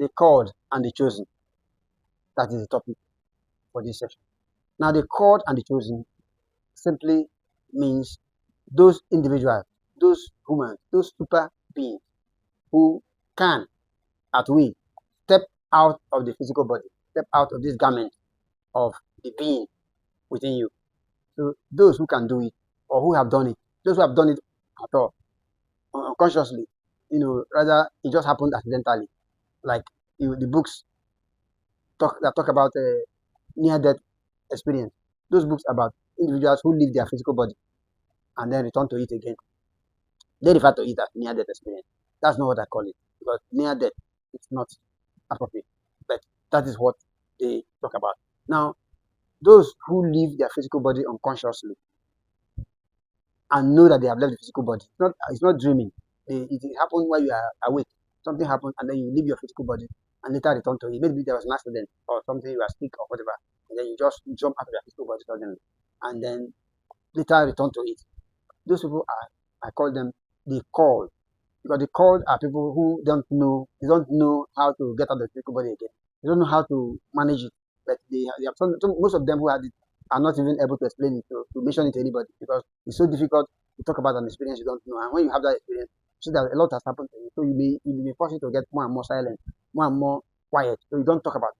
the called and the chosen. That is the topic for this session. Now, the called and the chosen simply means those individuals, those humans, those super beings who can, at will, step out of the physical body, step out of this garment of the being within you. So those who can do it or who have done it, those who have done it at all, unconsciously, rather it just happened accidentally. Like the books talk about near-death experience. Those books about individuals who leave their physical body and then return to it again. They refer to it as near-death experience. That's not what I call it because near-death is not appropriate. But that is what they talk about. Now, those who leave their physical body unconsciously and know that they have left the physical body. It's not dreaming. It happened while you are awake. Something happened and then you leave your physical body and later return to it. Maybe there was an accident or something, you are sick or whatever, and then you just jump out of your physical body suddenly and then later return to it. Those people I call them the called, because the called are people who they don't know how to get out of the physical body again. They don't know how to manage it. But they have most of them who had it are not even able to explain it to mention it to anybody because it's so difficult to talk about an experience you don't know. And when you have that experience, see that a lot has happened to you. So you may be forced to get more and more silent, more and more quiet. So you don't talk about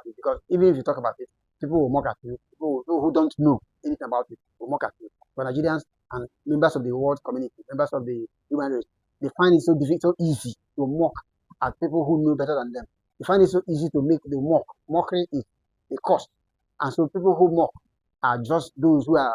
it because even if you talk about it, people will mock at you. People who don't know anything about it will mock at you. For Nigerians and members of the world community, members of the human race, they find it so difficult, so easy to mock at people who know better than them. They find it so easy to make the mock. Mockery is a cost. And so people who mock are just those who are,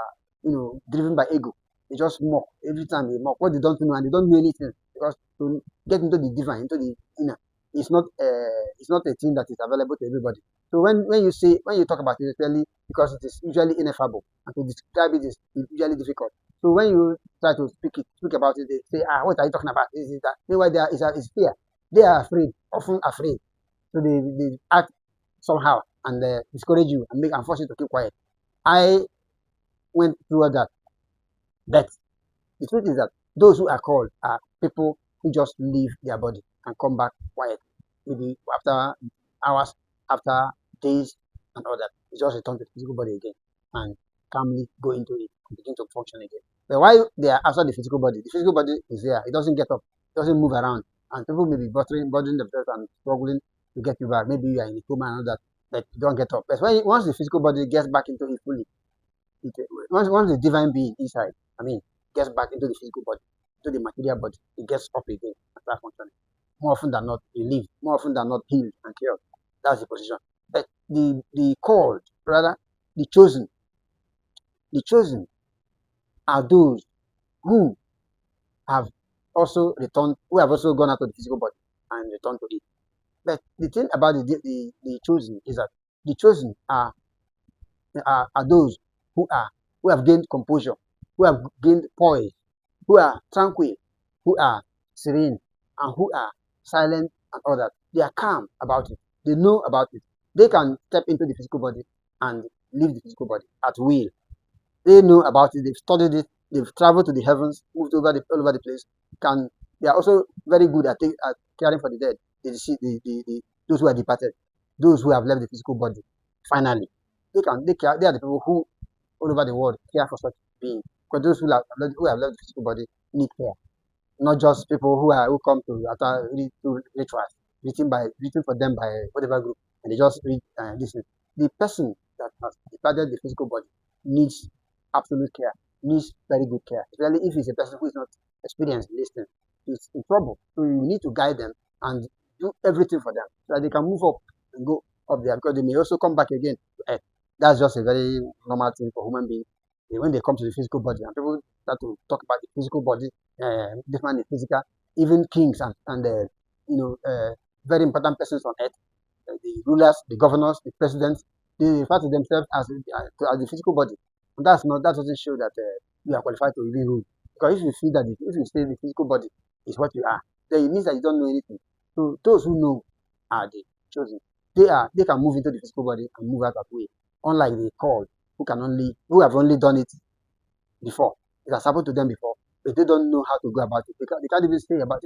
driven by ego. They just mock every time they mock what they don't know and they don't know anything because to get into the divine, into the inner, it's not a thing that is available to everybody. So when you talk about it, especially because it is usually ineffable and to describe it is usually difficult. So when you try to speak about it, they say, what are you talking about? This is that. Meanwhile, there is fear. They are afraid, often afraid. So they act somehow and discourage you and force you to keep quiet. I went through that. But the truth is that those who are called are people who just leave their body and come back quiet. Maybe after hours, after days, and all that. You just return to the physical body again and calmly go into it and begin to function again. But while they are outside the physical body is there. It doesn't get up, it doesn't move around. And people may be bothering themselves and struggling to get you back. Maybe you are in a coma and all that, but you don't get up. But once the physical body gets back into it fully, once the divine being inside, I mean, gets back into the physical body, to the material body, it gets up again and start functioning. More often than not, relieved. More often than not, healed and cured. That's the position. But the called, rather, the chosen, the chosen are those who have who have also gone out of the physical body and returned to it. But the thing about the chosen is that the chosen are those who are who have gained composure, who have gained poise, who are tranquil, who are serene, and who are silent and all that. They are calm about it. They know about it. They can step into the physical body and leave the physical body at will. They know about it. They've studied it. They've traveled to the heavens, moved all over the place. They are also very good at caring for the dead. Those who are departed, those who have left the physical body. Finally, they are the people who all over the world care for such beings. Because those who have left the physical body need care, not just people who come to after to rituals written for them by whatever group, and they just read this. The person that has departed the physical body needs absolute care, needs very good care, especially if it's a person who is not experienced in listening. It's in trouble, so you need to guide them and do everything for them so that they can move up and go up there because they may also come back again to earth. That's just a very normal thing for human beings. When they come to the physical body and people start to talk about the physical body, different physical, even kings and very important persons on earth, the rulers, the governors, the presidents, they refer to themselves as the physical body. And that doesn't show that you are qualified to even rule. Because if you feel that if you say the physical body is what you are, then it means that you don't know anything. So those who know are the chosen. They can move into the physical body and move out that way. Unlike the called who have only done it before. It has happened to them before, but they don't know how to go about it. They can't even speak about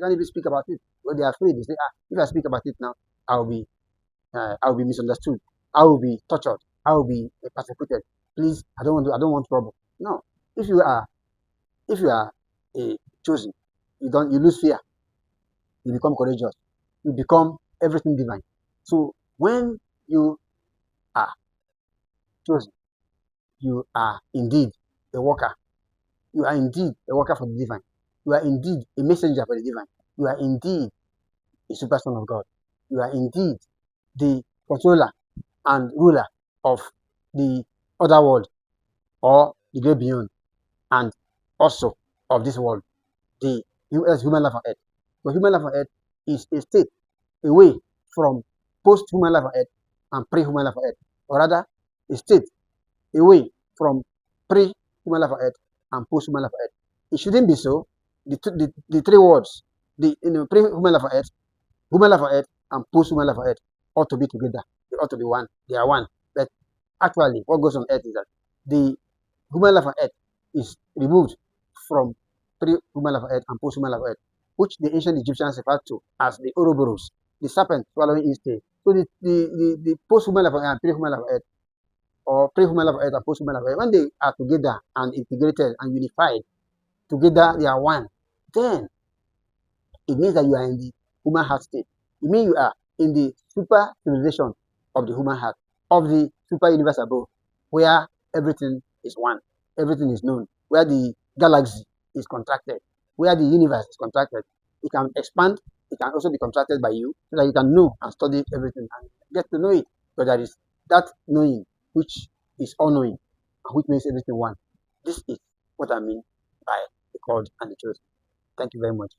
it. But they are afraid. They say, if I speak about it now, I will be misunderstood. I will be tortured. I will be persecuted. Please, I don't want trouble. No. If you are, if you are chosen, you lose fear. You become courageous. You become everything divine. So when you are chosen, you are indeed a worker. You are indeed a worker for the divine. You are indeed a messenger for the divine. You are indeed a super son of God. You are indeed the controller and ruler of the other world or the great beyond, and also of this world, the human life on earth. So human life on earth is a state away from post-human life on earth and pre-human life on earth, or rather, a state away from pre-human life on earth and post-human life on earth. It shouldn't be so. The three words, the pre-human life on earth, human life on earth, and post-human life on earth ought to be together. They ought to be one. They are one. But actually, what goes on earth is that the human life on earth is removed from pre-human life on earth and post-human life on earth, which the ancient Egyptians referred to as the Ouroboros, the serpent swallowing its tail. So the post-human life on earth and pre-human life on earth, or pre-human life on earth and post-human life on earth, when they are together and integrated and unified, together they are one, then it means that you are in the human heart state. It means you are in the super civilization of the human heart, of the super universe above, where everything is one, everything is known, where the galaxy is contracted, where the universe is contracted. It can expand, it can also be contracted by you, so that you can know and study everything and get to know it. So there is that knowing which is all knowing and which makes everything one. This is what I mean by the called and the chosen. Thank you very much.